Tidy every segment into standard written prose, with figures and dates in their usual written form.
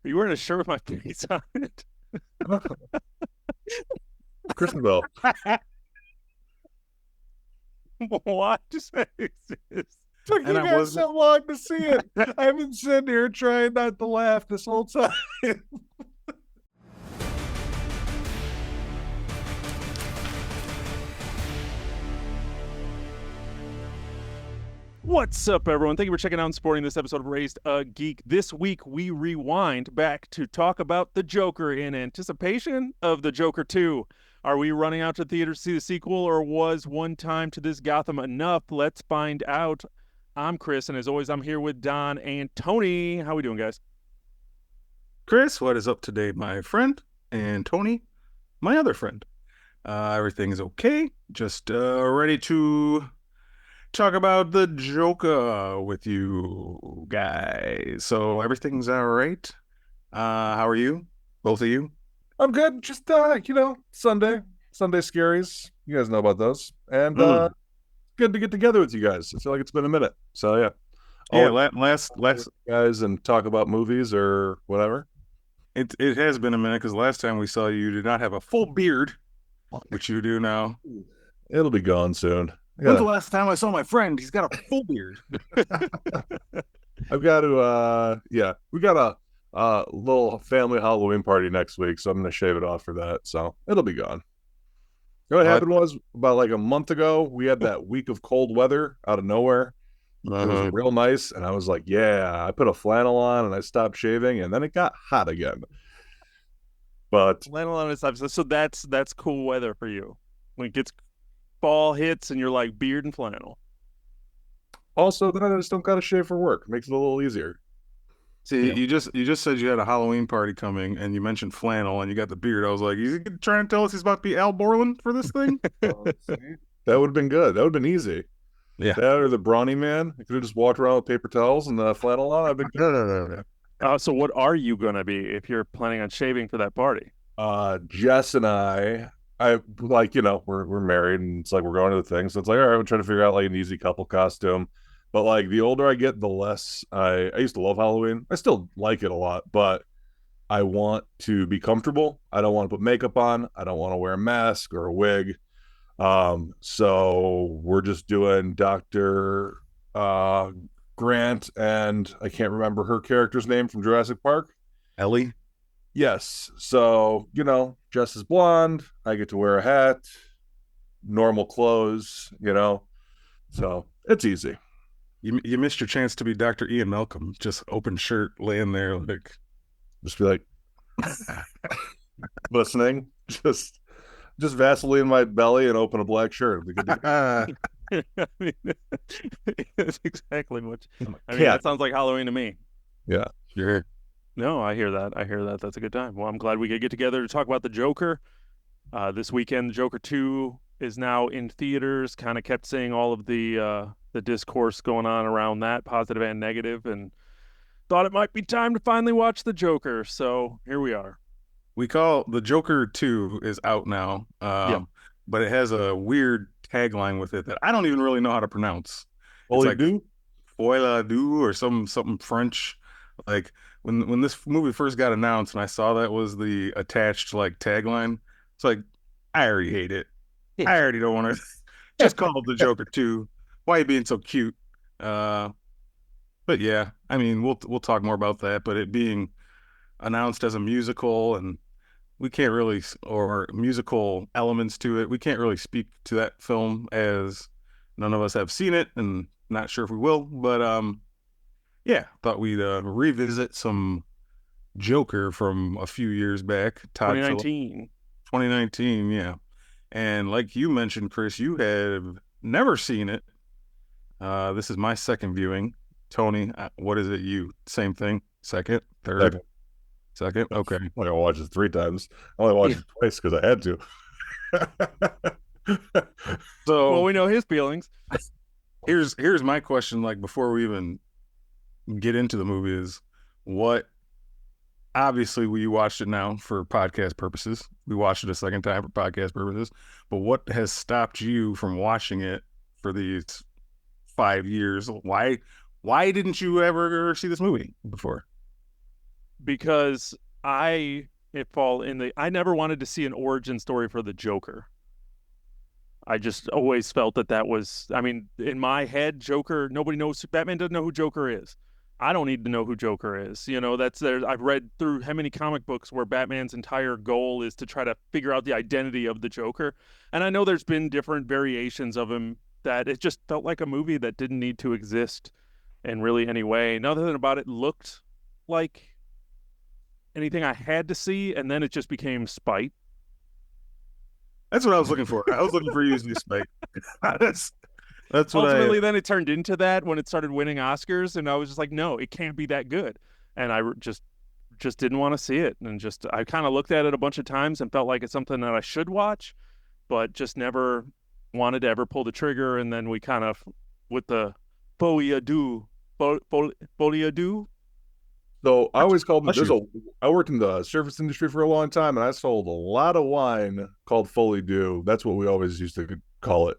Are you wearing a shirt with my face on it? Christenbell. What just exist? Took And you I guys wasn't. so long to see it. I've been sitting here trying not to laugh this whole time. What's up, everyone? Thank you for checking out and supporting this episode of Raised A Geek. This week, we rewind back to talk about The Joker in anticipation of The Joker 2. Are we running out to theaters to see the sequel, or was one time to this Gotham enough? Let's find out. I'm Chris, and as always, I'm here with Don and Tony. How we doing, guys? Chris, what is up today, my friend? And Tony, my other friend. Everything is okay. Just ready to talk about the Joker with you guys. So everything's all right. How are you? Both of you? I'm good. Just Sunday scaries. You guys know about those. And good to get together with you guys. I feel like it's been a minute. So yeah. Yeah, last guys and talk about movies or whatever. It has been a minute because last time we saw you did not have a full beard, which you do now. It'll be gone soon. When's the last time I saw my friend? He's got a full beard. I've got to we got a little family Halloween party next week, so I'm gonna shave it off for that. So it'll be gone. You know what happened was about like a month ago, we had that week of cold weather out of nowhere. It was real nice, and I was like, yeah, I put a flannel on and I stopped shaving, and then it got hot again. But Flannel on this episode. So that's cool weather for you. When it gets fall hits and you're like beard and flannel. also, then I just don't gotta shave for work. It makes it a little easier. See, you just said you had a Halloween party coming, and you mentioned flannel, and you got the beard. I was like, you trying to tell us he's about to be Al Borland for this thing? That would have been good. That would have been easy. Yeah. That or the brawny man. I could have just walked around with paper towels and flannel on. I've been good. So what are you gonna be if you're planning on shaving for that party? Jess and I like, we're married, and it's like we're going to the thing, so it's like, all right, we're trying to figure out like an easy couple costume. But like the older I get, the less I used to love Halloween. I still like it a lot, but I want to be comfortable. I don't want to put makeup on. I don't want to wear a mask or a wig. So we're just doing Dr. Grant, and I can't remember her character's name from Jurassic Park. Ellie? Yes. So, Jess is blonde. I get to wear a hat, normal clothes, So it's easy. You missed your chance to be Dr. Ian Malcolm. Just open shirt, laying there, like Just be like listening. Just Vaseline in my belly and open a black shirt. I mean, that's exactly what. That sounds like Halloween to me. Yeah, sure. No, I hear that. That's a good time. Well, I'm glad we could get together to talk about the Joker. This weekend, the Joker 2 is now in theaters. Kind of kept seeing all of the discourse going on around that, positive and negative, and thought it might be time to finally watch the Joker. So here we are. We call the Joker 2 is out now, but it has a weird tagline with it that I don't even really know how to pronounce. It's like "Foila du" or something French. Like when this movie first got announced and I saw that was the attached like tagline, it's like I already hate it. I already don't want to. Just call it the Joker 2. Why are you being so cute? But yeah, I mean we'll talk more about that. But it being announced as a musical, and we can't really, or musical elements to it, we can't really speak to that film as none of us have seen it and not sure if we will. But yeah, thought we'd revisit some Joker from a few years back. 2019, yeah. And like you mentioned, Chris, you have never seen it. This is my second viewing. Tony, what is it? You same thing? Second, third, second. Okay. I'm gonna watch it 3 times. I only watched it twice because I had to. So well, we know his feelings. Here's my question. Like before we even get into the movie, is what? Obviously, we watched it now for podcast purposes. We watched it a second time for podcast purposes. But what has stopped you from watching it for these 5 years? Why didn't you ever see this movie before? because I never wanted to see an origin story for the Joker. I just always felt that was, I mean, in my head, Joker, nobody knows, Batman doesn't know who Joker is. I don't need to know who Joker is. You know, that's there. I've read through how many comic books where Batman's entire goal is to try to figure out the identity of the Joker. And I know there's been different variations of him that it just felt like a movie that didn't need to exist in really any way. Nothing about it looked like anything I had to see, and then it just became spite. That's what I was looking for. I was looking for you to spite. That's what ultimately then it turned into that when it started winning Oscars, and I was just like, no, it can't be that good. And I just didn't want to see it, and I kind of looked at it a bunch of times and felt like it's something that I should watch, but just never wanted to ever pull the trigger. And then we kind of, with the folie à deux. So I always called it. I worked in the service industry for a long time, and I sold a lot of wine called folie à. That's what we always used to call it.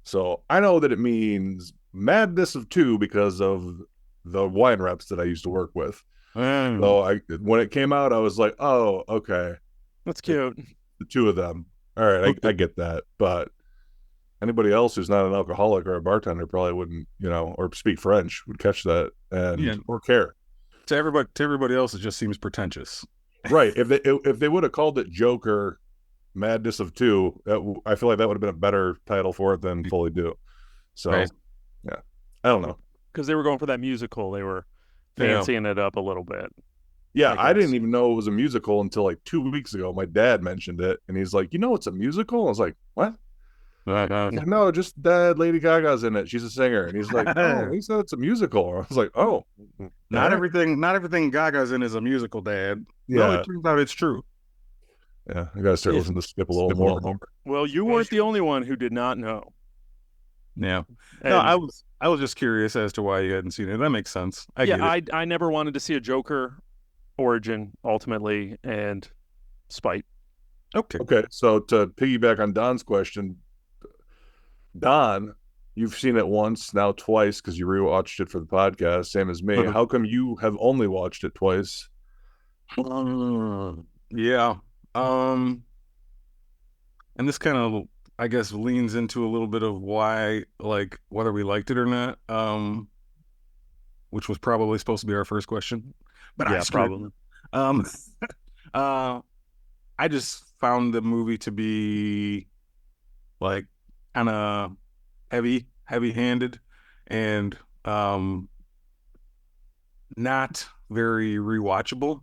So I know that it means madness of two because of the wine reps that I used to work with. So when it came out, I was like, oh, okay. That's cute. The two of them. All right, okay. I get that. But anybody else who's not an alcoholic or a bartender probably wouldn't, or speak French would catch that or care. To everybody else, it just seems pretentious. Right. If they would have called it Joker Madness of Two, I feel like that would have been a better title for it than folie à deux. So, right. Yeah, I don't know. Because they were going for that musical. They were fancying it up a little bit. Yeah, I didn't even know it was a musical until like 2 weeks ago. My dad mentioned it, and he's like, it's a musical? I was like, what? No, just Dad, Lady Gaga's in it. She's a singer. And he's like, oh, he said it's a musical. I was like, oh. Not everything Gaga's in is a musical, Dad. Yeah. No, it turns out it's true. Yeah, I gotta start listening to Skip a little more. Well, you weren't the only one who did not know. Yeah. No, I was just curious as to why you hadn't seen it. That makes sense. I never wanted to see a Joker origin ultimately, and spite. Okay. So to piggyback on Don's question, Don, you've seen it once, now twice, because you rewatched it for the podcast, same as me. How come you have only watched it twice? Yeah. And this kind of, I guess, leans into a little bit of why, like, whether we liked it or not, which was probably supposed to be our first question. But yeah, probably. I just found the movie to be, like, kind of heavy-handed, and not very rewatchable.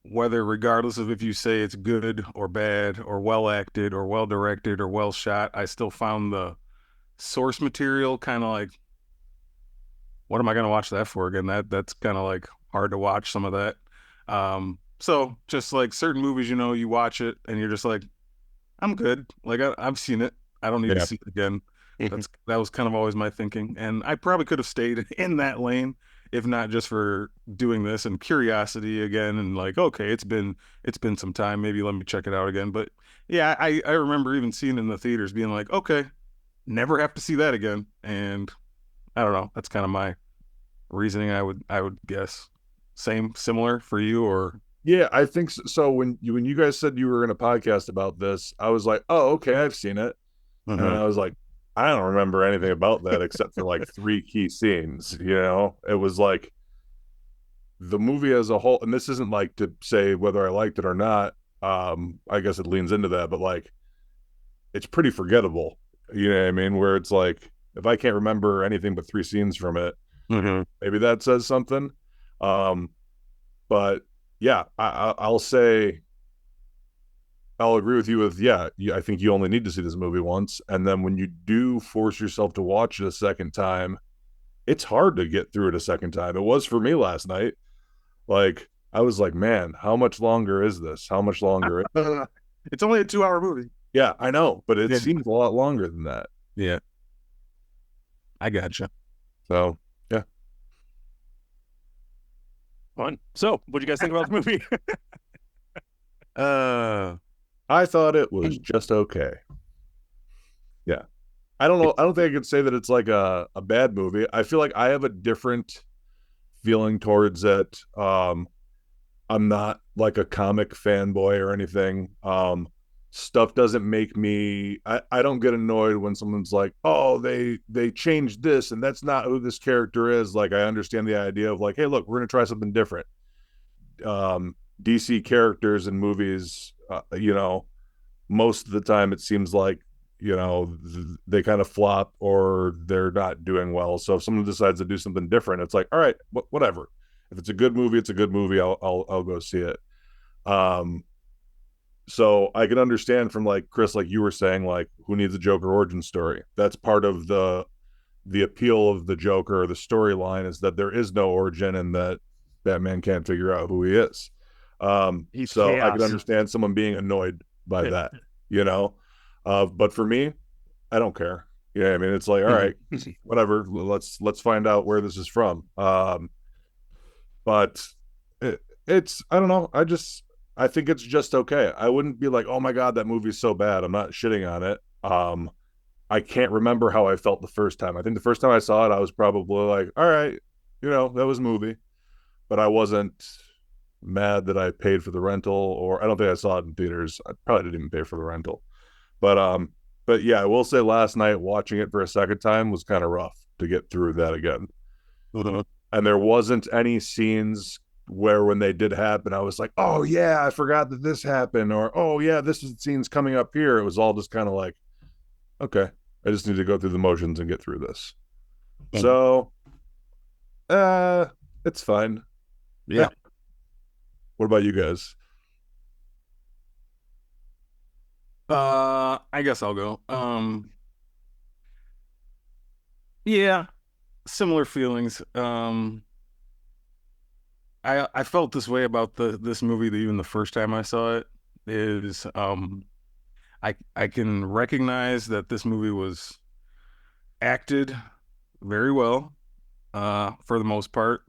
Whether, regardless of if you say it's good or bad or well acted or well directed or well shot, I still found the source material kind of like, what am I going to watch that for again? That's kind of like hard to watch some of that. So just like certain movies, you watch it and you're just like, I'm good. Like I've seen it. I don't need to see it again. That was kind of always my thinking. And I probably could have stayed in that lane if not just for doing this and curiosity again, and like, okay, it's been some time, maybe let me check it out again. But yeah, I remember even seeing it in the theaters being like, okay, never have to see that again. And I don't know, that's kind of my reasoning. I would guess. Similar for you, or? Yeah, I think so. So when you guys said you were in a podcast about this, I was like, oh, okay, I've seen it. And I was like, I don't remember anything about that except for like 3 key scenes. It was like the movie as a whole, and this isn't like to say whether I liked it or not. I guess it leans into that, but like it's pretty forgettable. You know what I mean? Where it's like, if I can't remember anything but 3 scenes from it, maybe that says something. But yeah, I'll say, I'll agree with you with, I think you only need to see this movie once. And then when you do force yourself to watch it a second time, it's hard to get through it a second time. It was for me last night. Like, I was like, man, how much longer is this? How much longer? It's only a 2-hour movie. Yeah, I know, but it seems a lot longer than that. Yeah. I gotcha. So, yeah. Fun. So, what do you guys think about the movie? I thought it was just okay. Yeah. I don't know. I don't think I could say that it's like a bad movie. I feel like I have a different feeling towards it. I'm not like a comic fanboy or anything. Stuff doesn't make me. I don't get annoyed when someone's like, "Oh, they changed this, and that's not who this character is." Like, I understand the idea of like, "Hey, look, we're gonna try something different." DC characters in movies, most of the time it seems like they kind of flop or they're not doing well. So if someone decides to do something different, it's like, all right, whatever. If it's a good movie, it's a good movie. I'll go see it. So I can understand from like Chris, like you were saying, like who needs a Joker origin story? That's part of the appeal of the Joker, the storyline is that there is no origin and that Batman can't figure out who he is. So chaos. I can understand someone being annoyed by that, but for me, I don't care. Yeah, I mean, it's like, all right, whatever. Let's find out where this is from. But it's I don't know. I think it's just okay. I wouldn't be like, oh my god, that movie's so bad. I'm not shitting on it. I can't remember how I felt the first time. I think the first time I saw it, I was probably like, all right, that was a movie. But I wasn't mad that I paid for the rental, or I don't think I saw it in theaters. I probably didn't even pay for the rental. But yeah, I will say last night watching it for a second time was kind of rough to get through that again. And there wasn't any scenes where when they did happen, I was like, oh yeah, I forgot that this happened, or oh yeah, this is the scenes coming up here. It was all just kind of like, okay, I just need to go through the motions and get through this. So, it's fine. Yeah. What about you guys? I guess I'll go. Yeah, similar feelings. I felt this way about this movie even the first time I saw it. Is I can recognize that this movie was acted very well, for the most part,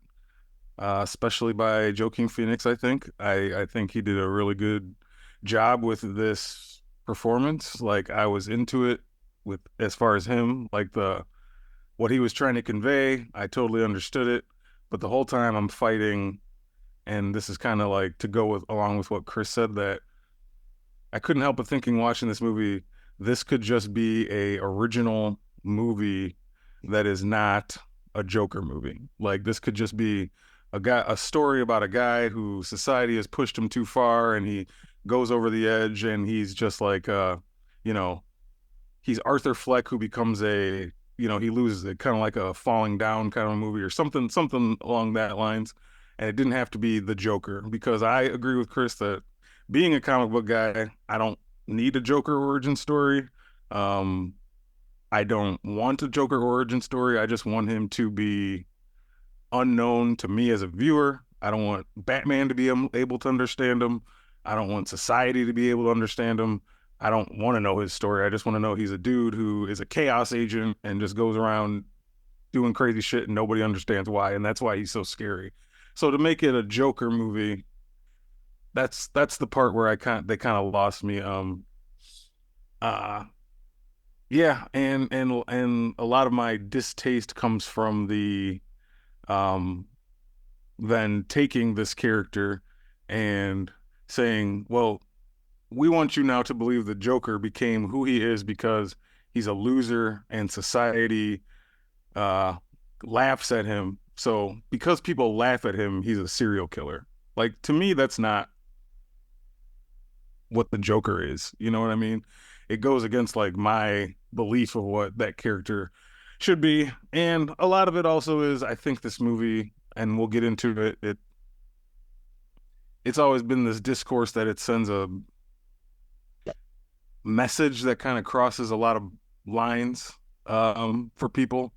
especially by Joaquin Phoenix. I think he did a really good job with this performance. Like, I was into it with as far as him, like what he was trying to convey. I totally understood it, but the whole time I'm fighting, and this is kind of like to go along with what Chris said, that I couldn't help but thinking watching this movie, this could just be a original movie that is not a Joker movie. Like, this could just be a story about a guy who society has pushed him too far and he goes over the edge, and he's just like, he's Arthur Fleck who becomes he loses it, kind of like a falling down kind of movie or something along that lines. And it didn't have to be the Joker, because I agree with Chris that being a comic book guy, I don't need a Joker origin story. I don't want a Joker origin story. I just want him to be unknown to me as a viewer. I don't want Batman to be able to understand him. I don't want society to be able to understand him. I don't want to know his story. I just want to know he's a dude who is a chaos agent and just goes around doing crazy shit and nobody understands why, and that's why he's so scary. So to make it a Joker movie, that's the part where they kind of lost me. Yeah, and a lot of my distaste comes from the then taking this character and saying, well, we want you now to believe the Joker became who he is because he's a loser and society laughs at him. So because people laugh at him, he's a serial killer. Like, to me, that's not what the Joker is. You know what I mean? It goes against like my belief of what that character should be. And a lot of it also is, I think this movie, and we'll get into it, it's always been this discourse that it sends a message that kind of crosses a lot of lines for people.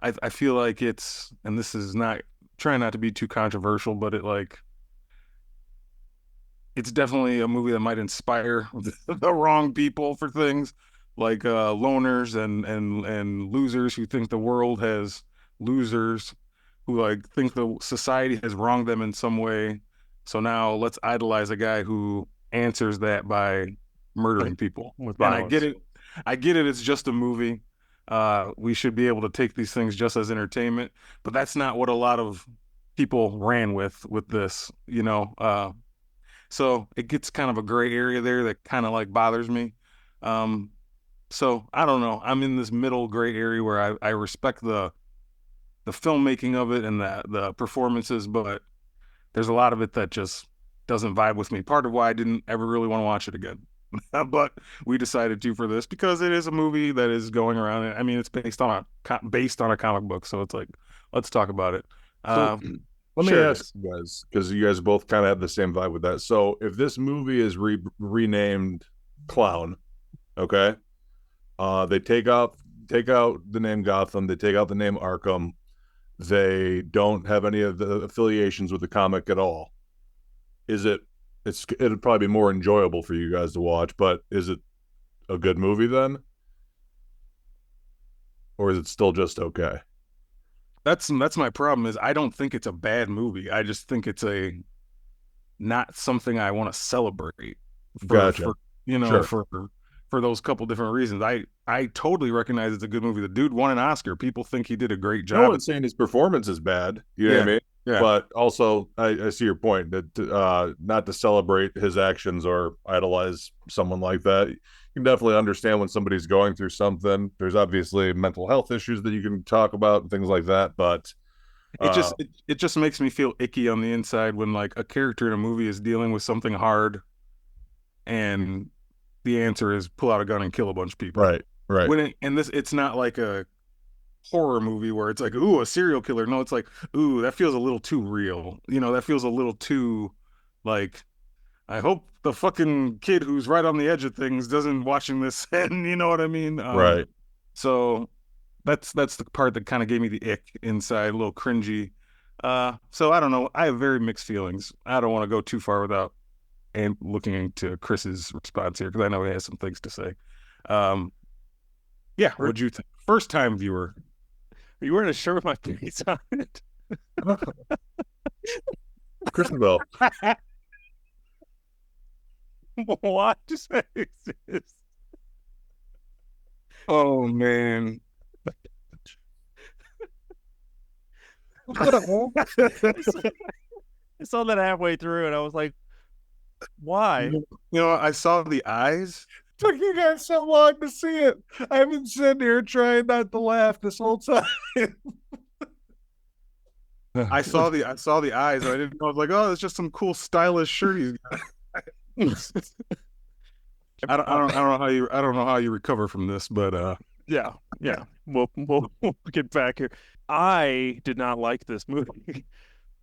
I feel like it's, and this is not trying not to be too controversial, but it's definitely a movie that might inspire the wrong people for things, like loners and losers who think the world has losers, who like think the society has wronged them in some way. So now let's idolize a guy who answers that by murdering people. With and violence. I get it. It's just a movie. We should be able to take these things just as entertainment, but that's not what a lot of people ran with this, so it gets kind of a gray area there that kind of like bothers me. So I don't know. I'm in this middle gray area where I respect the filmmaking of it and the performances, but there's a lot of it that just doesn't vibe with me. Part of why I didn't ever really want to watch it again. But we decided to for this because it is a movie that is going around. I mean, it's based on a comic book, so it's like, let's talk about it. So let me Sure ask you guys, because you guys both kind of have the same vibe with that. So if this movie is renamed Clown, okay, they take out the name Gotham, they take out the name Arkham, they don't have any of the affiliations with the comic at all. It'd probably be more enjoyable for you guys to watch, but is it a good movie then? Or is it still just okay? That's my problem is I don't think it's a bad movie. I just think it's not something I want to celebrate Gotcha. For those couple different reasons. I totally recognize it's a good movie. The dude won an Oscar. People think he did a great job. No one's saying his performance is bad. You know what I mean? Yeah. But also, I see your point that not to celebrate his actions or idolize someone like that. You can definitely understand when somebody's going through something. There's obviously mental health issues that you can talk about and things like that. But it just makes me feel icky on the inside when like a character in a movie is dealing with something hard, and the answer is pull out a gun and kill a bunch of people. Right. It's not like a horror movie where it's like, ooh, a serial killer. No, it's like, ooh, that feels a little too real. That feels a little too like, I hope the fucking kid who's right on the edge of things doesn't watching this, and you know what I mean? Right. So that's the part that kind of gave me the ick inside, a little cringy. So I don't know. I have very mixed feelings. I don't want to go too far without and looking into Chris's response here, because I know he has some things to say. Yeah, what'd you think? First time viewer. Are you wearing a shirt with my face on it? Christabel. What just exists? Oh man. I saw that halfway through and I was like, why? I saw the eyes. Took you guys so long to see it. I've been sitting here trying not to laugh this whole time. I saw the eyes, and I didn't know. I was like, oh, it's just some cool stylish shirt he's got. I don't know how you recover from this, but yeah. We'll get back here. I did not like this movie.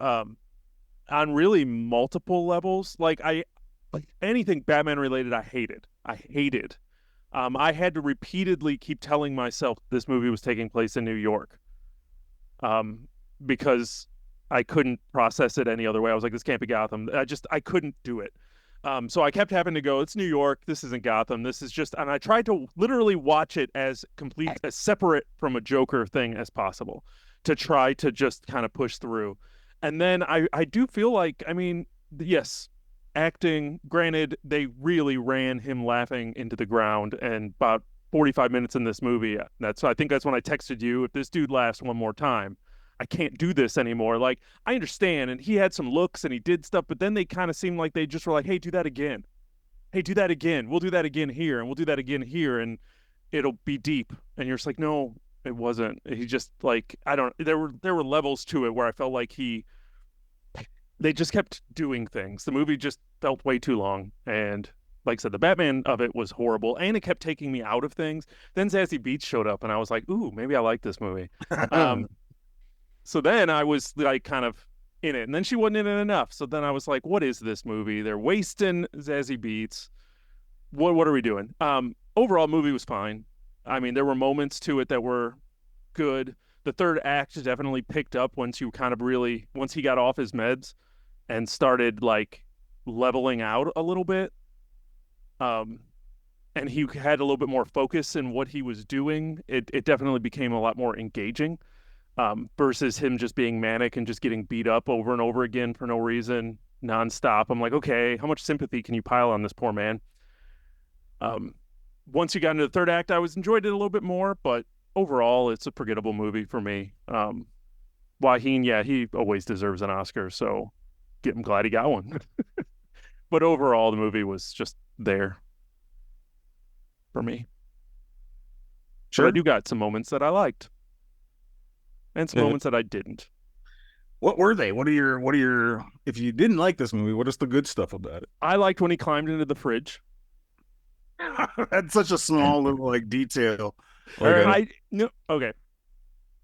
On really multiple levels. Like anything Batman related, I hated. I had to repeatedly keep telling myself this movie was taking place in New York. Because I couldn't process it any other way. I was like, this can't be Gotham. I couldn't do it. So I kept having to go, it's New York. This isn't Gotham. This is just, and I tried to literally watch it as separate from a Joker thing as possible to try to just kind of push through. And then I do feel like, I mean, yes, acting, granted, they really ran him laughing into the ground, and about 45 minutes in this movie, I think that's when I texted you, if this dude laughs one more time, I can't do this anymore. Like, I understand, and he had some looks and he did stuff, but then they kind of seemed like they just were like, hey, do that again. Hey, do that again. We'll do that again here, and we'll do that again here, and it'll be deep. And you're just like, no, it wasn't. He just like, there were levels to it where I felt like they just kept doing things. The movie just felt way too long. And like I said, the Batman of it was horrible, and it kept taking me out of things. Then Zazie Beetz showed up, and I was like, ooh, maybe I like this movie. So then I was like kind of in it, and then she wasn't in it enough. So then I was like, what is this movie? They're wasting Zazie Beetz. What are we doing? Overall, movie was fine. I mean, there were moments to it that were good. The third act definitely picked up once he got off his meds and started like leveling out a little bit. And he had a little bit more focus in what he was doing. It definitely became a lot more engaging, versus him just being manic and just getting beat up over and over again for no reason, nonstop. I'm like, okay, how much sympathy can you pile on this poor man? Once you got into the third act, I enjoyed it a little bit more, but overall, it's a forgettable movie for me. Joaquin, yeah, he always deserves an Oscar, so I'm glad he got one. But overall, the movie was just there for me. Sure. But I do got some moments that I liked, and some moments that I didn't. What were they? What are your? If you didn't like this movie, what is the good stuff about it? I liked when he climbed into the fridge. That's such a small little like detail. Okay. Okay.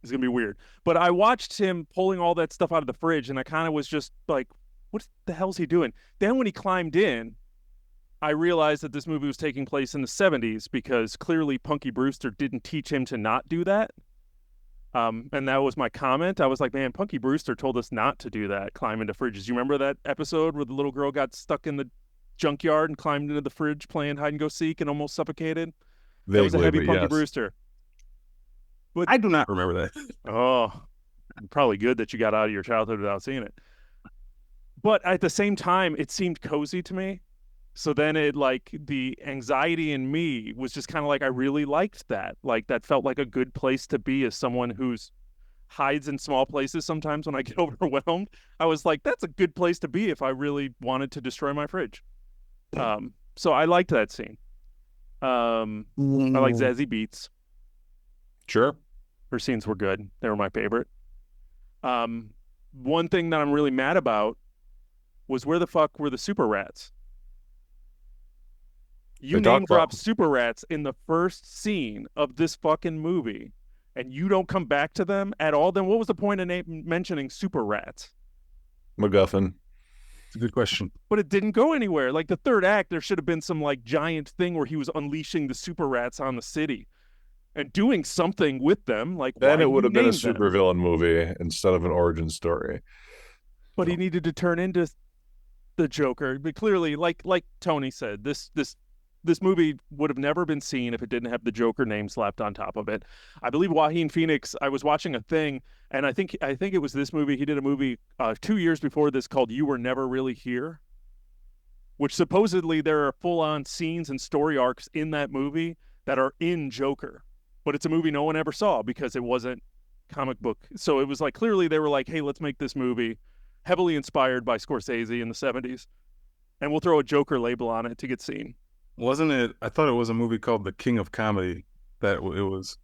It's gonna be weird, but I watched him pulling all that stuff out of the fridge, and I kind of was just like, "What the hell's he doing?" Then when he climbed in, I realized that this movie was taking place in the 70s because clearly Punky Brewster didn't teach him to not do that. And that was my comment. I was like, man, Punky Brewster told us not to do that, climb into fridges. You remember that episode where the little girl got stuck in the junkyard and climbed into the fridge playing hide and go seek and almost suffocated? That was a heavy Punky Brewster. But I do not remember that. Oh, probably good that you got out of your childhood without seeing it. But at the same time, it seemed cozy to me. So then it like the anxiety in me was just kind of like, I really liked that. Like that felt like a good place to be as someone who's hides in small places sometimes when I get overwhelmed. I was like, that's a good place to be if I really wanted to destroy my fridge. So I liked that scene. I like Zazie Beetz. Sure. Her scenes were good. They were my favorite. One thing that I'm really mad about was where the fuck were the super rats? You name drop super rats in the first scene of this fucking movie, and you don't come back to them at all. Then what was the point of mentioning super rats? MacGuffin. It's a good question. But it didn't go anywhere. Like the third act, there should have been some like giant thing where he was unleashing the super rats on the city and doing something with them. Like then it would have been a supervillain movie instead of an origin story. But he needed to turn into the Joker. But clearly, like Tony said, this movie would have never been seen if it didn't have the Joker name slapped on top of it. I believe Joaquin Phoenix, I was watching a thing, and I think it was this movie. He did a movie 2 years before this called You Were Never Really Here, which supposedly there are full-on scenes and story arcs in that movie that are in Joker. But it's a movie no one ever saw because it wasn't comic book. So it was like, clearly they were like, hey, let's make this movie heavily inspired by Scorsese in the 70s, and we'll throw a Joker label on it to get seen. Wasn't it? I thought it was a movie called The King of Comedy. That it was.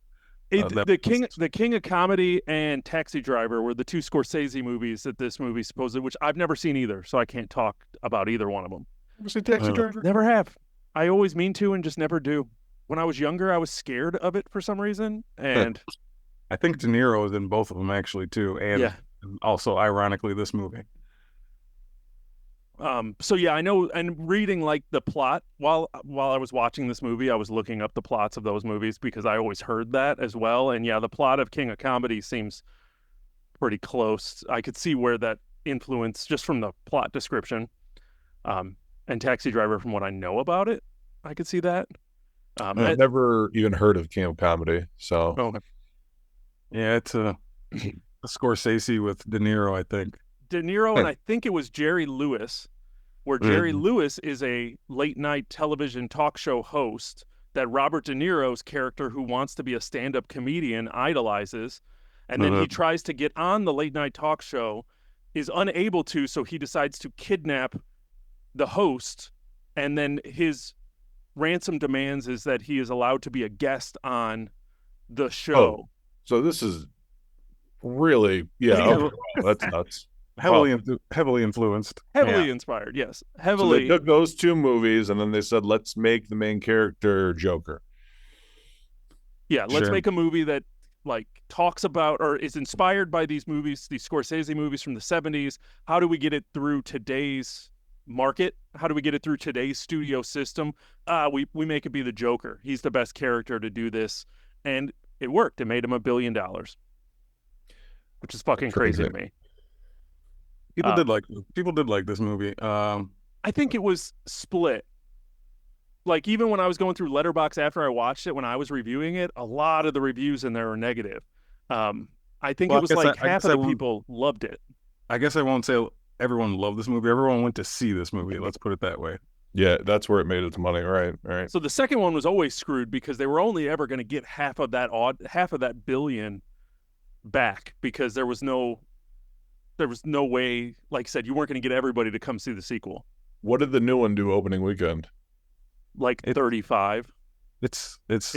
The King of Comedy and Taxi Driver were the two Scorsese movies that this movie supposedly, which I've never seen either, so I can't talk about either one of them. Ever seen Taxi Driver? Never have. I always mean to and just never do. When I was younger, I was scared of it for some reason, and I think De Niro is in both of them actually too, and also ironically this movie. So yeah, I know, and reading like the plot while I was watching this movie, I was looking up the plots of those movies because I always heard that as well. And yeah, the plot of King of Comedy seems pretty close. I could see where that influence just from the plot description. And Taxi Driver, from what I know about it, I could see that. I've never even heard of King of Comedy, so yeah, it's a Scorsese with De Niro, I think. De Niro, and I think it was Jerry Lewis, where Jerry Lewis is a late night television talk show host that Robert De Niro's character, who wants to be a stand-up comedian, idolizes, and then he tries to get on the late night talk show, is unable to, so he decides to kidnap the host, and then his ransom demands is that he is allowed to be a guest on the show. Oh, so this is really that's nuts. Heavily influenced. Heavily inspired, yes. Heavily. So they took those two movies and then they said, let's make the main character Joker. Yeah, let's make a movie that like talks about or is inspired by these movies, these Scorsese movies from the 70s. How do we get it through today's market? How do we get it through today's studio system? We make it be the Joker. He's the best character to do this. And it worked. It made him $1 billion, which is fucking crazy to me. People did like this movie. I think it was split. Like even when I was going through Letterboxd after I watched it, when I was reviewing it, a lot of the reviews in there were negative. I think it was like half of the people loved it. I guess I won't say everyone loved this movie. Everyone went to see this movie. Let's put it that way. Yeah, that's where it made its money. Right. So the second one was always screwed because they were only ever going to get half of that billion back because there was no way, like I said, you weren't going to get everybody to come see the sequel. What did the new one do opening weekend? Like 35. It's It's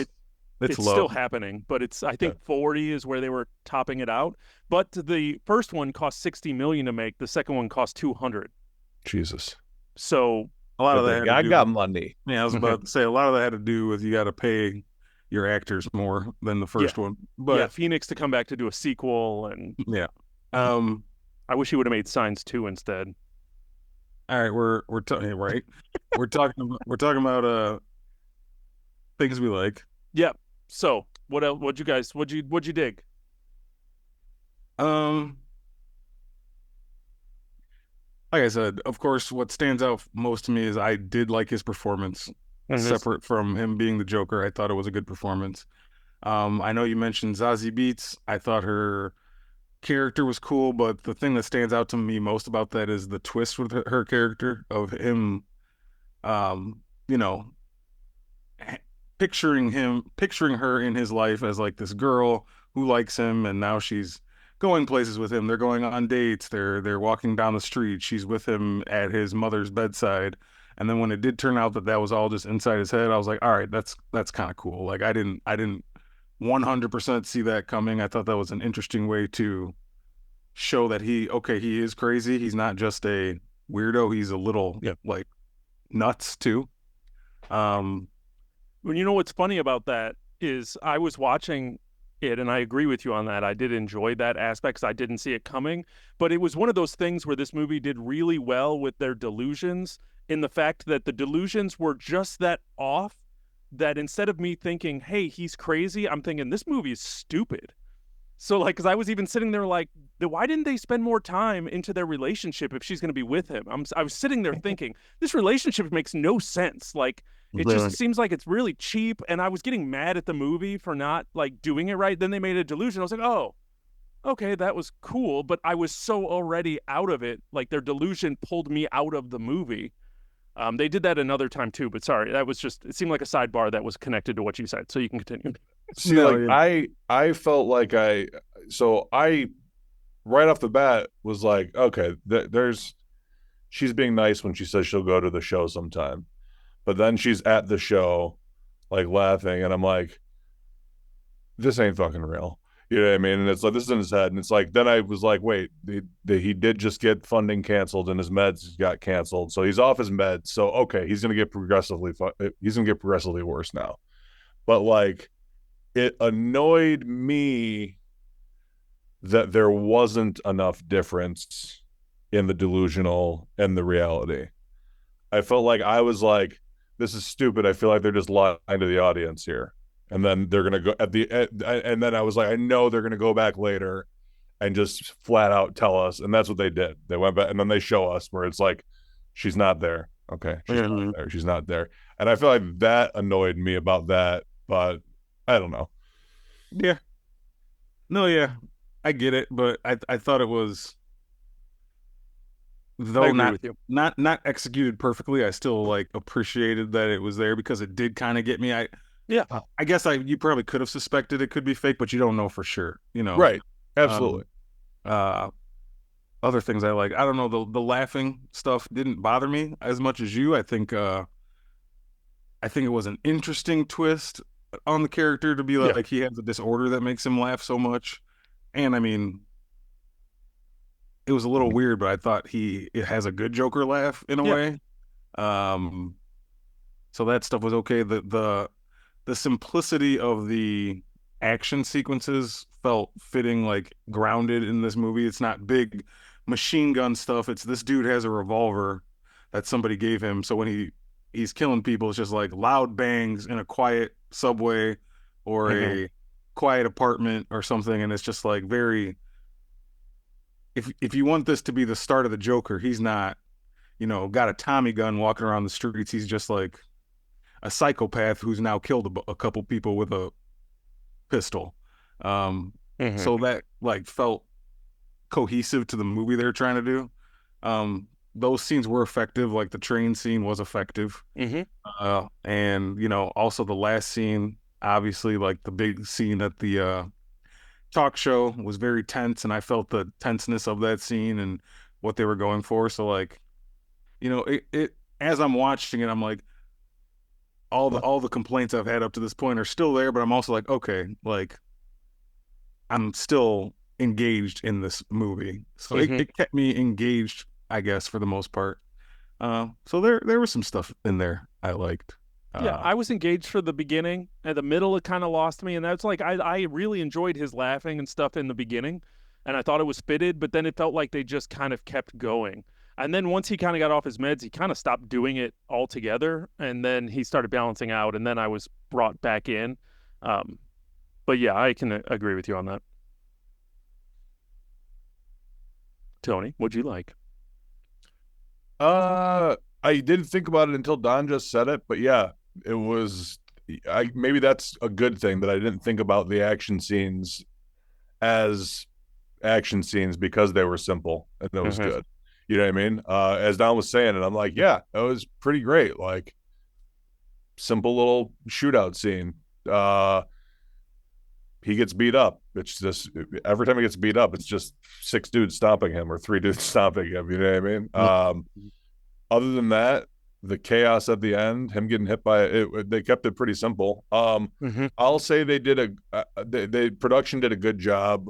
low. still happening, but I think 40 is where they were topping it out. But the first one cost $60 million to make. The second one cost $200. Jesus. So a lot of that I got money. Yeah, I was about to say a lot of that had to do with you got to pay your actors more than the first one. But yeah, Phoenix to come back to do a sequel, and yeah, I wish he would have made Signs 2 instead. All right, we're talking right. we're talking about things we like. Yeah. So what else? What'd you dig? Like I said, of course, what stands out most to me is I did like his performance. Separate from him being the Joker, I thought it was a good performance. I know you mentioned Zazie Beetz. I thought her character was cool, but the thing that stands out to me most about that is the twist with her character of him, you know, picturing her in his life as like this girl who likes him, and now she's going places with him. They're going on dates. They're walking down the street. She's with him at his mother's bedside. And then when it did turn out that was all just inside his head, I was like, all right, that's kind of cool. Like I didn't 100% see that coming. I thought that was an interesting way to show that he is crazy. He's not just a weirdo. He's a little like nuts too. Well, you know what's funny about that is I was watching it, and I agree with you on that. I did enjoy that aspect because I didn't see it coming. But it was one of those things where this movie did really well with their delusions, in the fact that the delusions were just that off that instead of me thinking, hey, he's crazy, I'm thinking this movie is stupid. So like, because I was even sitting there like, why didn't they spend more time into their relationship if she's going to be with him? I was sitting there thinking, this relationship makes no sense. Like, it just seems like it's really cheap. And I was getting mad at the movie for not like doing it right. Then they made a delusion. I was like, oh, okay, that was cool. But I was so already out of it. Like their delusion pulled me out of the movie. They did that another time too, but sorry, that was just, it seemed like a sidebar that was connected to what you said. So you can continue. See, I felt like I right off the bat was like, okay, she's being nice when she says she'll go to the show sometime, but then she's at the show like laughing, and I'm like, this ain't fucking real. You know what I mean? And it's like, this is in his head. And it's like, then I was like, wait, he did just get funding canceled and his meds got canceled. So he's off his meds. So, okay, he's going to get progressively worse now. But like, it annoyed me that there wasn't enough difference in the delusional and the reality. I felt like I was like, this is stupid. I feel like they're just lying to the audience here. And then they're going to go and then I was like, I know they're going to go back later and just flat out tell us. And that's what they did. They went back and then they show us where it's like, she's not there. Okay. Not there. She's not there. And I feel like that annoyed me about that, but I don't know. Yeah. No, yeah. I get it, but I thought it was, though not executed perfectly, I still like appreciated that it was there because it did kind of get me. I guess you probably could have suspected it could be fake, but you don't know for sure, you know. Right. Absolutely. Other things I like, I don't know, the laughing stuff didn't bother me as much as you. I think it was an interesting twist on the character to be like he has a disorder that makes him laugh so much. And I mean, it was a little weird, but I thought it has a good Joker laugh in a way. So that stuff was okay. The simplicity of the action sequences felt fitting, like grounded in this movie. It's not big machine gun stuff. It's this dude has a revolver that somebody gave him. So when he's killing people, it's just like loud bangs in a quiet subway or a quiet apartment or something. And it's just like very, if you want this to be the start of the Joker, he's not, got a Tommy gun walking around the streets. He's just like a psychopath who's now killed a couple people with a pistol. So that like felt cohesive to the movie they're trying to do. Those scenes were effective. Like the train scene was effective. And also the last scene, obviously, like the big scene at the talk show was very tense, and I felt the tenseness of that scene and what they were going for. So like, it as I'm watching it, I'm like, all the complaints I've had up to this point are still there, but I'm also like, okay, like I'm still engaged in this movie. So it kept me engaged, I guess, for the most part. So there was some stuff in there I liked. Yeah, I was engaged for the beginning. At the middle, it kind of lost me, and that's like I really enjoyed his laughing and stuff in the beginning, and I thought it was fitted, but then it felt like they just kind of kept going. And then once he kind of got off his meds, he kind of stopped doing it altogether, and then he started balancing out, and then I was brought back in. But yeah, I can agree with you on that. Tony, what'd you like? I didn't think about it until Don just said it, but yeah, it was. Maybe that's a good thing that I didn't think about the action scenes as action scenes because they were simple and it was good. You know what I mean? As Don was saying, and I'm like, yeah, that was pretty great. Like simple little shootout scene. He gets beat up. It's just every time he gets beat up, it's just 6 dudes stomping him or 3 dudes stomping him. You know what I mean? Other than that, the chaos at the end, him getting hit by it, they kept it pretty simple. I'll say they did the production did a good job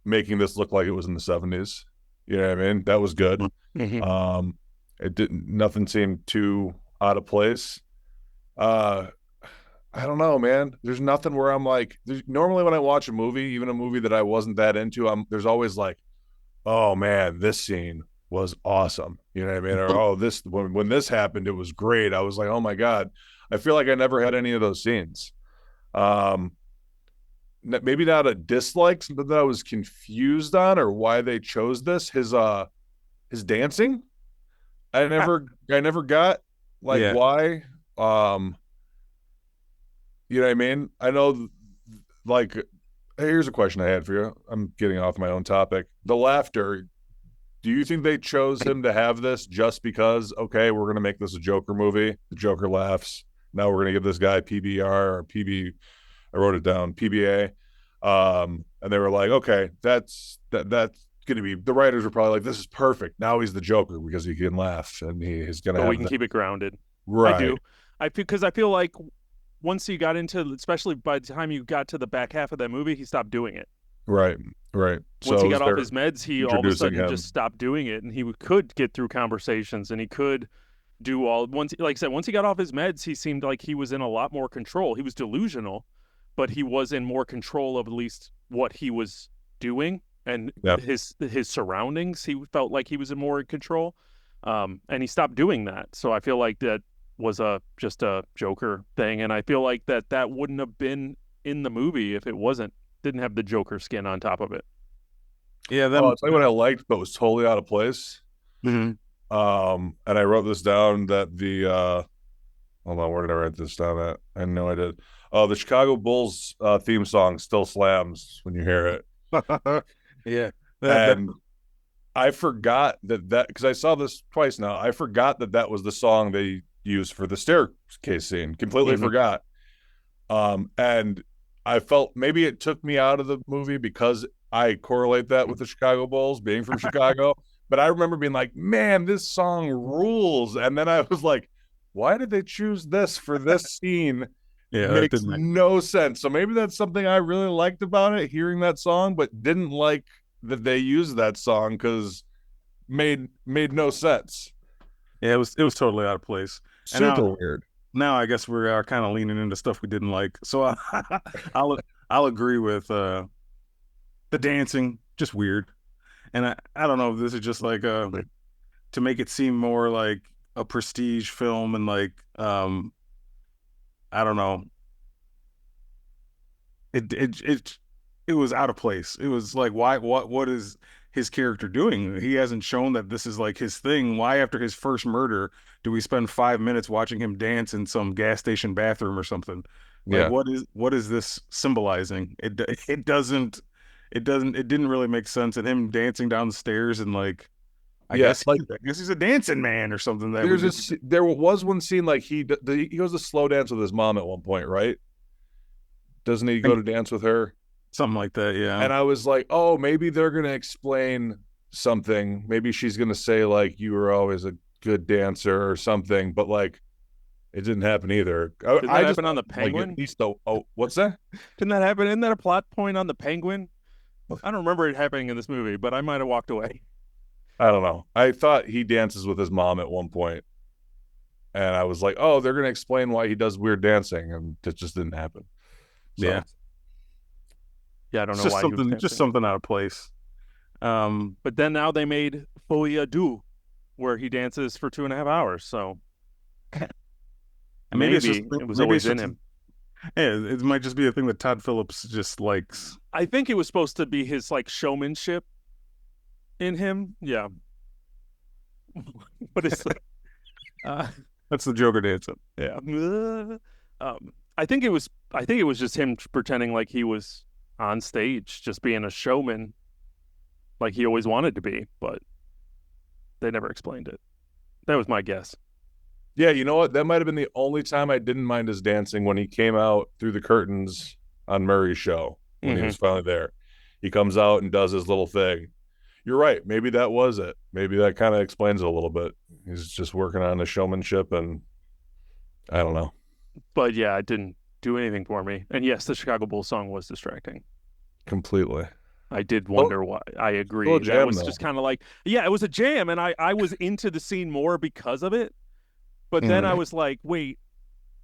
making this look like it was in the 70s. You know what I mean? That was good. It didn't. Nothing seemed too out of place. I don't know, man. There's nothing where I'm like. Normally, when I watch a movie, even a movie that I wasn't that into, there's always like, oh man, this scene was awesome. You know what I mean? Or oh, this when this happened, it was great. I was like, oh my god. I feel like I never had any of those scenes. Maybe not a dislike, something that I was confused on or why they chose this. His dancing, I never got like why. You know what I mean? I know, like, here's a question I had for you. I'm getting off my own topic. The laughter. Do you think they chose him to have this just because, okay, we're going to make this a Joker movie. The Joker laughs. Now we're going to give this guy PBR or PB. I wrote it down, PBA. And they were like, okay, that's going to be, the writers were probably like, this is perfect. Now he's the Joker because he can laugh and he's going to we can keep it grounded. Right. I do. Because I feel like once you got into, especially by the time you got to the back half of that movie, he stopped doing it. Right. Once he got off his meds, he all of a sudden just stopped doing it, and he could get through conversations, and he could do all. Like I said, once he got off his meds, he seemed like he was in a lot more control. He was delusional, but he was in more control of at least what he was doing and his surroundings. He felt like he was in more control, and he stopped doing that. So I feel like that was just a Joker thing, and I feel like that wouldn't have been in the movie if it didn't have the Joker skin on top of it. Yeah, I'll tell you what I liked, but was totally out of place. And I wrote this down that the hold on, where did I write this down at? I know I did. The Chicago Bulls theme song still slams when you hear it. Yeah. I forgot that because I saw this twice now. I forgot that was the song they used for the staircase scene. Completely forgot. And I felt maybe it took me out of the movie because I correlate that with the Chicago Bulls being from Chicago. But I remember being like, man, this song rules. And then I was like, why did they choose this for this scene? Yeah, makes no sense. So maybe that's something I really liked about it, hearing that song, but didn't like that they used that song because made no sense. Yeah, it was totally out of place. Super weird. Now I guess we are kind of leaning into stuff we didn't like. So I'll agree with the dancing, just weird. And I don't know if this is just like to make it seem more like a prestige film and like I don't know. It was out of place. It was like, why? What is his character doing? He hasn't shown that this is like his thing. Why, after his first murder, do we spend 5 minutes watching him dance in some gas station bathroom or something? Like, what is this symbolizing? It didn't really make sense. And him dancing down the stairs and like, I guess he's a dancing man or something. There was one scene like he goes to slow dance with his mom at one point, right? Doesn't he go to dance with her? Something like that, yeah. And I was like, oh, maybe they're gonna explain something. Maybe she's gonna say like you were always a good dancer or something, but like it didn't happen either. Didn't that happen on the Penguin? Like, at least what's that? Didn't that happen? Isn't that a plot point on the Penguin? I don't remember it happening in this movie, but I might have walked away. I don't know. I thought he dances with his mom at one point, and I was like, oh, they're gonna explain why he does weird dancing, and it just didn't happen. So, yeah, I don't know just why something, just something out of place. But then now they made Folie à Deux, where he dances for 2.5 hours. So maybe it was always in him. Yeah, it might just be a thing that Todd Phillips just likes. I think it was supposed to be his like showmanship in him. Yeah. But it's that's the Joker dancing. Yeah. I think it was just him pretending like he was on stage, just being a showman like he always wanted to be, but they never explained it. That was my guess. Yeah, you know what? That might have been the only time I didn't mind his dancing, when he came out through the curtains on Murray's show, when he was finally there. He comes out and does his little thing. You're right. Maybe that was it. Maybe that kind of explains it a little bit. He's just working on the showmanship, and I don't know. But yeah, it didn't do anything for me. And yes, the Chicago Bulls song was distracting. Completely. I did wonder why. I agree. That was just kind of like, yeah, it was a jam, and I was into the scene more because of it. But then I was like, wait,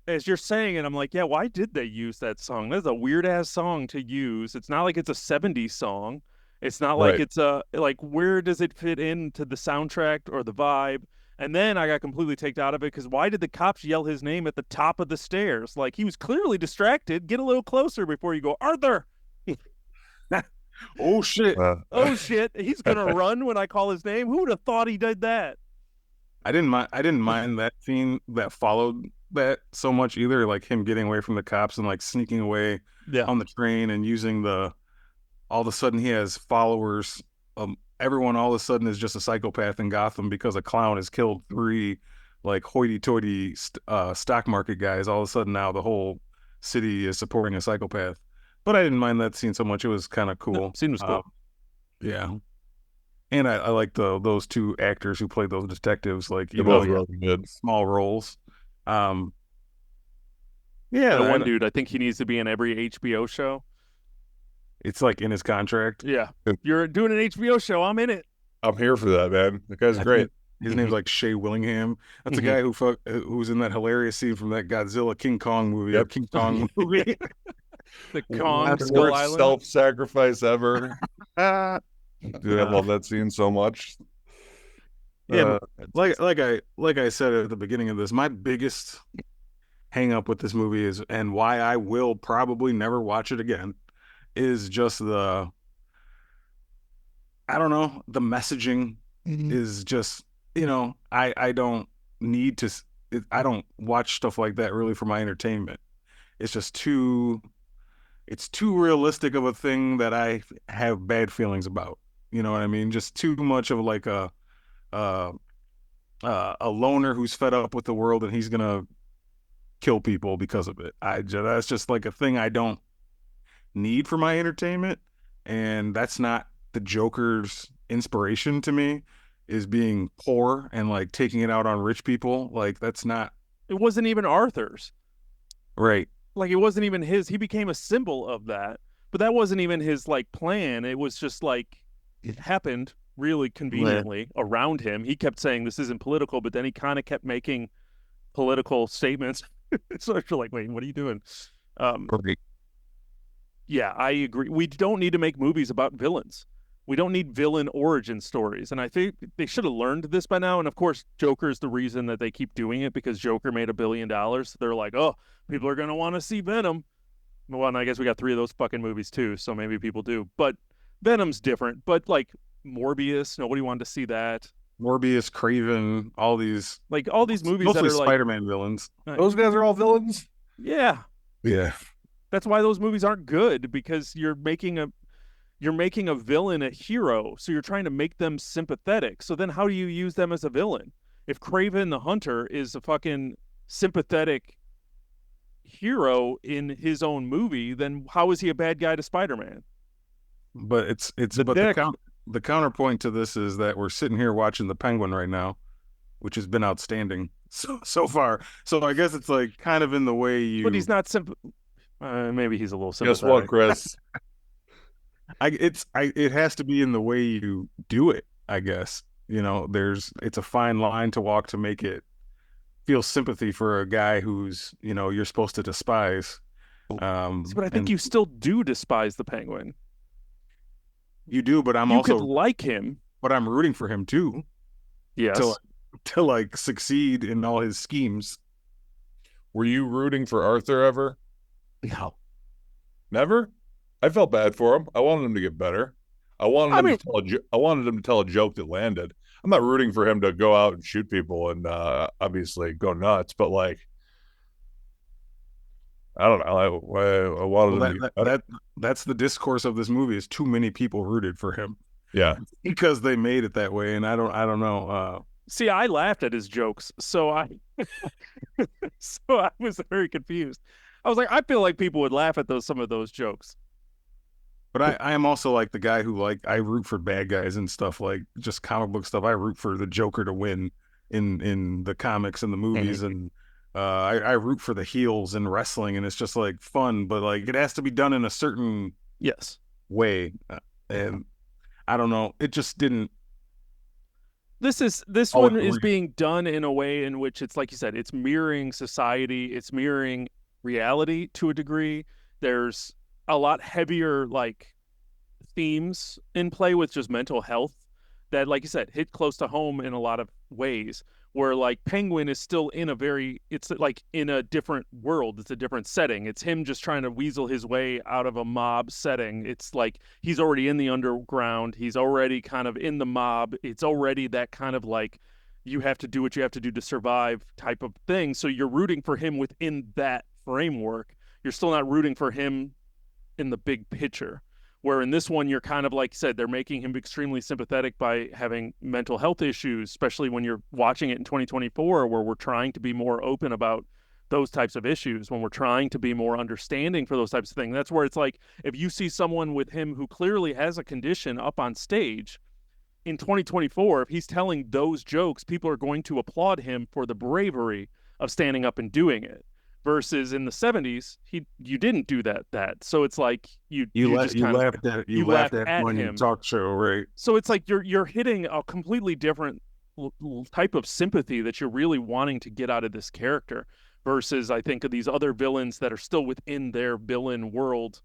as you're saying it, I'm like, yeah, why did they use that song? That's a weird-ass song to use. It's not like it's a 70s song. It's not like it's like, where does it fit into the soundtrack or the vibe? And then I got completely taken out of it, because why did the cops yell his name at the top of the stairs? Like, he was clearly distracted. Get a little closer before you go, Arthur! Oh, shit. Oh, shit. He's going to run when I call his name? Who would have thought he did that? I didn't mind that scene that followed that so much either, like him getting away from the cops and like sneaking away on the train and using all of a sudden he has followers. Everyone all of a sudden is just a psychopath in Gotham because a clown has killed 3 like hoity-toity stock market guys. All of a sudden now the whole city is supporting a psychopath. But I didn't mind that scene so much. It was kind of cool. No, scene was cool. Yeah. And I like those 2 actors who played those detectives, like really good. Small roles. Yeah, one dude, I think he needs to be in every HBO show. It's like in his contract. Yeah, you're doing an HBO show, I'm in it. I'm here for that, man. The guy's great. His name's like Shea Willingham. That's a guy who's in that hilarious scene from that Godzilla King Kong movie. King Kong movie. The Kong Skull Island. Self-sacrifice ever. Dude, I love that scene so much. Yeah, like I said at the beginning of this, my biggest hang up with this movie is, and why I will probably never watch it again, is just the messaging is just, I don't need to, I don't watch stuff like that really for my entertainment. It's just too realistic of a thing that I have bad feelings about. You know what I mean? Just too much of like a loner who's fed up with the world and he's gonna kill people because of it. That's just like a thing I don't need for my entertainment, and that's not the Joker's inspiration to me. Is being poor and like taking it out on rich people. Like, that's not. It wasn't even Arthur's. Right. Like, it wasn't even his. He became a symbol of that, but that wasn't even his like plan. It was just like it happened really conveniently around him. He kept saying this isn't political, but then he kind of kept making political statements. So you're like, wait, what are you doing? Right. Yeah, I agree. We don't need to make movies about villains. We don't need villain origin stories. And I think they should have learned this by now. And of course, Joker is the reason that they keep doing it, because Joker made $1 billion. They're like, oh, people are going to want to see Venom. Well, and I guess we got 3 of those fucking movies too, so maybe people do. But Venom's different. But like Morbius, nobody wanted to see that. Morbius, Craven, all these movies mostly that are like Spider-Man villains. Those guys are all villains? Yeah. Yeah. That's why those movies aren't good, because you're making a villain a hero, so you're trying to make them sympathetic. So then how do you use them as a villain? If Craven the Hunter is a fucking sympathetic hero in his own movie, then how is he a bad guy to Spider-Man? But the counterpoint to this is that we're sitting here watching the Penguin right now, which has been outstanding so far. So I guess it's like kind of in the way you. But he's not maybe he's a little sympathetic. Guess what, Chris? It has to be in the way you do it, I guess. It's a fine line to walk to make it feel sympathy for a guy who's, you're supposed to despise. But I think you still do despise the Penguin. You do, but you could like him. But I'm rooting for him too. Yes. To like succeed in all his schemes. Were you rooting for Arthur ever? No. Never? I felt bad for him. I wanted him to get better. I wanted him to tell a joke that landed. I'm not rooting for him to go out and shoot people and obviously go nuts, but like, I don't know. I wanted that's the discourse of this movie is too many people rooted for him. Yeah, because they made it that way, and I don't know. See, I laughed at his jokes, so I was very confused. I was like, I feel like people would laugh at some of those jokes. But I am also like the guy who I root for bad guys and stuff, like just comic book stuff. I root for the Joker to win in the comics and the movies, and I root for the heels in wrestling, and it's just like fun, but like it has to be done in a certain way, and I don't know, it just didn't. This one is being done in a way in which it's like you said, it's mirroring society, it's mirroring reality to a degree. There's a lot heavier like themes in play with just mental health that, like you said, hit close to home in a lot of ways, where like Penguin is still it's like in a different world. It's a different setting. It's him just trying to weasel his way out of a mob setting. It's like he's already in the underground. He's already kind of in the mob. It's already that kind of like you have to do what you have to do to survive type of thing. So you're rooting for him within that framework. You're still not rooting for him in the big picture, where in this one you're kind of like you said, they're making him extremely sympathetic by having mental health issues, especially when you're watching it in 2024, where we're trying to be more open about those types of issues, when we're trying to be more understanding for those types of things. That's where it's like, if you see someone with him who clearly has a condition up on stage in 2024, if he's telling those jokes, people are going to applaud him for the bravery of standing up and doing it. Versus in the 70s, you didn't do that. So it's like you laughed at on your talk show, right? So it's like you're hitting a completely different type of sympathy that you're really wanting to get out of this character. Versus I think of these other villains that are still within their villain world,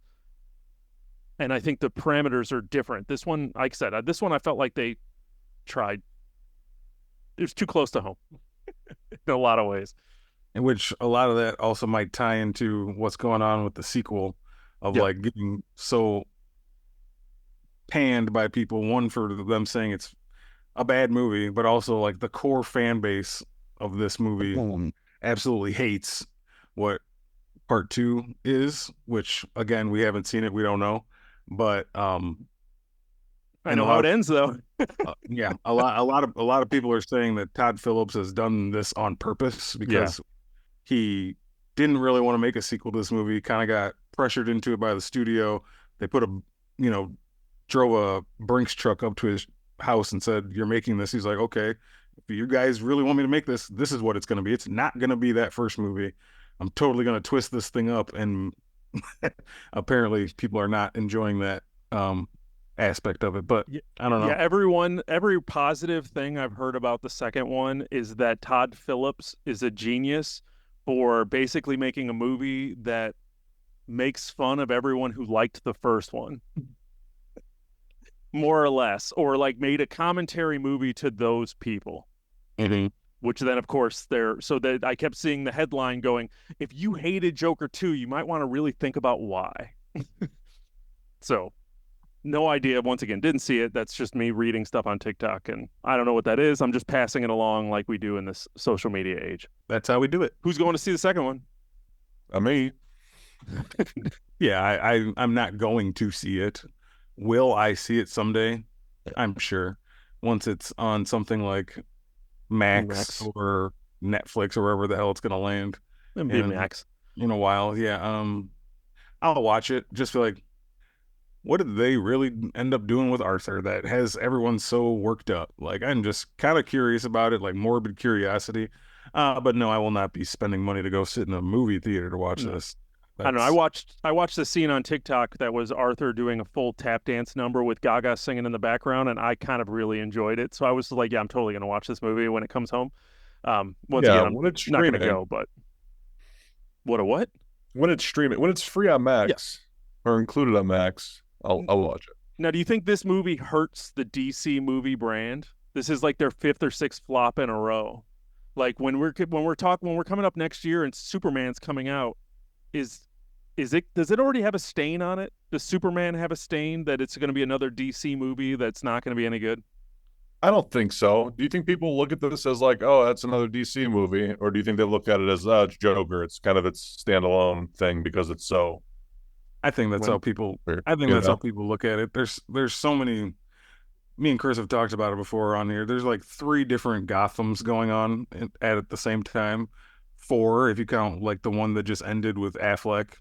and I think the parameters are different. This one, like I said, I felt like they tried. It was too close to home in a lot of ways. In which a lot of that also might tie into what's going on with the sequel of like getting so panned by people. One, for them saying it's a bad movie, but also like the core fan base of this movie absolutely hates what part 2 is, which again, we haven't seen it. We don't know, but I know how it ends though. Yeah. A lot of people are saying that Todd Phillips has done this on purpose because he didn't really want to make a sequel to this movie, kind of got pressured into it by the studio. They drove a Brinks truck up to his house and said, "You're making this." He's like, "Okay, if you guys really want me to make this, this is what it's going to be. It's not going to be that first movie. I'm totally going to twist this thing up." And apparently people are not enjoying that aspect of it, but I don't know. Yeah, every positive thing I've heard about the second one is that Todd Phillips is a genius for basically making a movie that makes fun of everyone who liked the first one, more or less, or like made a commentary movie to those people. Mm-hmm. Which then, of course, I kept seeing the headline going, if you hated Joker 2, you might want to really think about why. So, no idea. Once again, didn't see it. That's just me reading stuff on TikTok, and I don't know what that is. I'm just passing it along like we do in this social media age. That's how we do it. Who's going to see the second one? Me. Yeah, I'm not going to see it. Will I see it someday? I'm sure. Once it's on something like Max or Netflix or wherever the hell it's going to land. Maybe Max. in a while. Yeah. I'll watch it. Just feel like, what did they really end up doing with Arthur that has everyone so worked up? Like, I'm just kind of curious about it, like morbid curiosity. But no, I will not be spending money to go sit in a movie theater to watch this. I don't know. I watched the scene on TikTok that was Arthur doing a full tap dance number with Gaga singing in the background, and I kind of really enjoyed it. So I was like, yeah, I'm totally gonna watch this movie when it comes home. Once again, I'm when it's not streaming, gonna go, but what? When it's streaming, when it's free on Max or included on Max, I'll watch it. Now, do you think this movie hurts the DC movie brand? This is like their 5th or 6th flop in a row. Like when we're coming up next year and Superman's coming out, does it already have a stain on it? Does Superman have a stain that it's going to be another DC movie that's not going to be any good? I don't think so. Do you think people look at this as like, oh, that's another DC movie, or do you think they look at it as, it's Joker? It's kind of its standalone thing because it's so. I think that's how people. I think that's how people look at it. There's so many. Me and Chris have talked about it before on here. There's like 3 different Gothams going on at the same time. 4 if you count like the one that just ended with Affleck.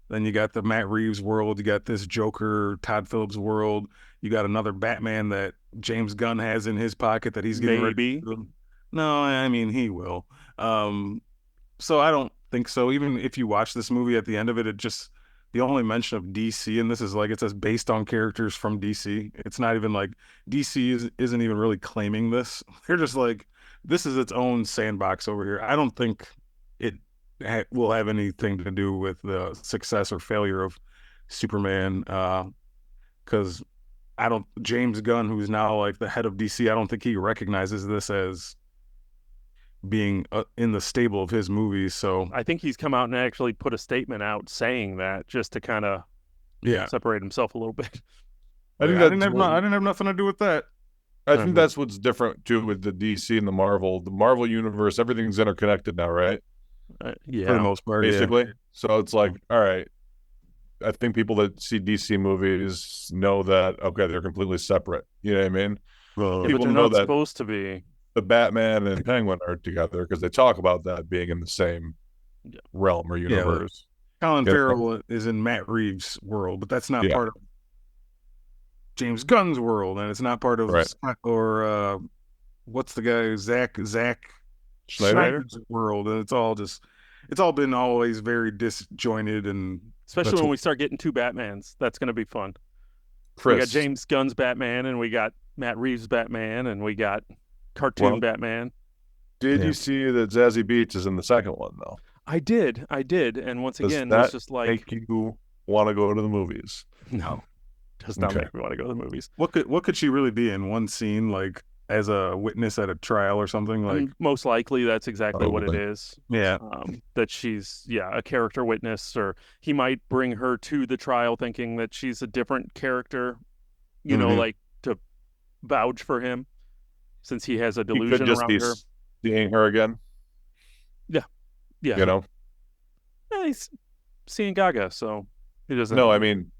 Then you got the Matt Reeves world. You got this Joker, Todd Phillips world. You got another Batman that James Gunn has in his pocket that he's getting ready to. No, I mean, he will. So I don't think so. Even if you watch this movie, at the end of it just, the only mention of DC in this is like, it says based on characters from DC. It's not even like DC isn't even really claiming this. They're just like, this is its own sandbox over here. I don't think it will have anything to do with the success or failure of Superman, because James Gunn, who's now like the head of DC, I don't think he recognizes this as being in the stable of his movies. So I think he's come out and actually put a statement out saying that, just to kind of separate himself a little bit. I didn't have nothing to do with that. I think that's what's different too with the DC and the Marvel universe. Everything's interconnected now, right? Yeah, for the most part, basically. Yeah. So it's like, all right, I think people that see DC movies know that, okay, they're completely separate. You know what I mean? People know that supposed to be. The Batman and Penguin are together because they talk about that being in the same realm or universe. Colin Farrell is in Matt Reeves' world, but that's not part of James Gunn's world, and it's not part of or what's the guy, Zack Snyder's world, and it's all been always very disjointed, and especially when we start getting 2 Batmans, that's going to be fun. We got James Gunn's Batman, and we got Matt Reeves' Batman, and we got cartoon Batman. Did you see that Zazie Beetz is in the second one though? I did, and once again, it's just like, make you want to go to the movies? No, does not make me want to go to the movies. What could she really be in one scene, like as a witness at a trial or something? Like, most likely that's exactly what it is. Yeah. That she's a character witness, or he might bring her to the trial thinking that she's a different character, you know, like to vouch for him, since he has a delusion around her. Seeing her again. Yeah. You know. Yeah, he's seeing Gaga, so he doesn't. No, I mean,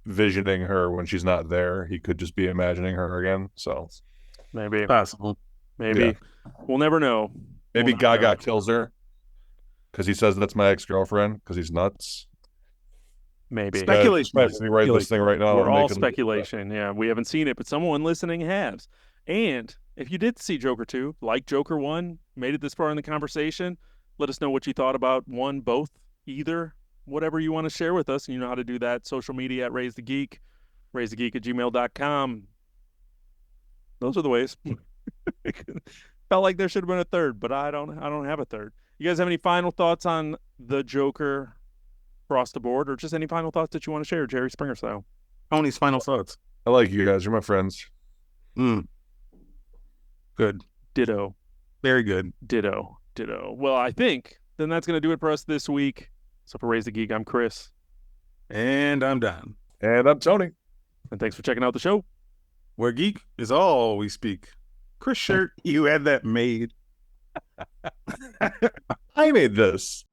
visioning her when she's not there. He could just be imagining her again. So maybe possible. Maybe we'll never know. Maybe Gaga kills her because he says that's my ex-girlfriend because he's nuts. Maybe speculation. Write this thing right now. We're all speculation. Yeah, we haven't seen it, but someone listening has. And if you did see Joker 2, like Joker 1, made it this far in the conversation, let us know what you thought about one, both, either, whatever you want to share with us. And you know how to do that. Social media at Raised A Geek, raisedageek@gmail.com. Those are the ways. Felt like there should have been a third, but I don't have a third. You guys have any final thoughts on the Joker across the board, or just any final thoughts that you want to share, Jerry Springer style? Tony's final thoughts. I like you guys. You're my friends. Good. Ditto. Very good. Ditto. Well, I think then that's going to do it for us this week. So for Raised A Geek, I'm Chris. And I'm Don. And I'm Tony. And thanks for checking out the show, where geek is all we speak. Chris Shirt, you had that made. I made this.